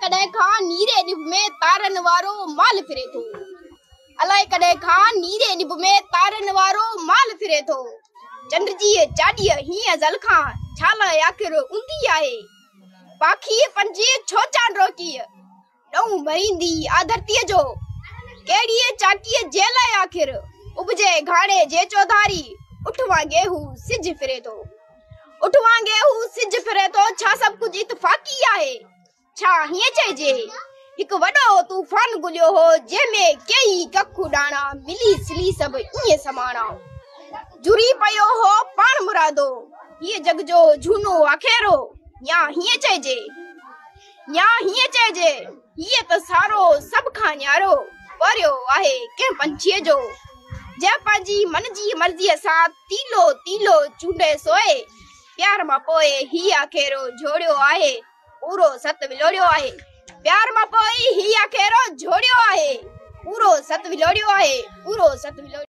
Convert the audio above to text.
कॾहिं खां नीरे निब में तारन वारो माल फिरे थो। अलाए कॾहिं खां नीरे निब में तारन वारो माल फिरे थो। चंड जी चाॾीअ हीअं ज़लखां छाला आख़िर ऊंदी आहे। पाखी पंजी छो चांड्रो की ॾऊं भरींदी आ धरतीअ जो। कहिड़ी चाकीअ जे लाइ आख़िर उबजे घाणे जे चौधारी। उठवा गेहू सिज फिरे थो। उठवा गेहू सिज फिरे थो। छा सब कुछ इतफाक़ी आहे। छा हीअं चइजे हिकु वॾो तूफान गुलियो हो जंहिंमें कई कखु डाणा मिली सिली सभु ईअं समाणा। जुरी पियो हो पाण मुरादो हीअ जग जो झूनो आखेरो। या हीअं चइजे हीअ त सारो सभ खां न्यारो परियो आहे कंहिं पंछीअ जो। जंहिं पंहिंजी मन जी मर्ज़ीअ सां तीलो तीलो चूंडे सोए। प्यार मां पोइ ही आखेरो जोड़ियो आहे पूरो सत विलोड़ियो आहे। प्यार मां पोइ ही आखेरो जोड़ियो आहे पूरो सत विलोड़ियो आहे।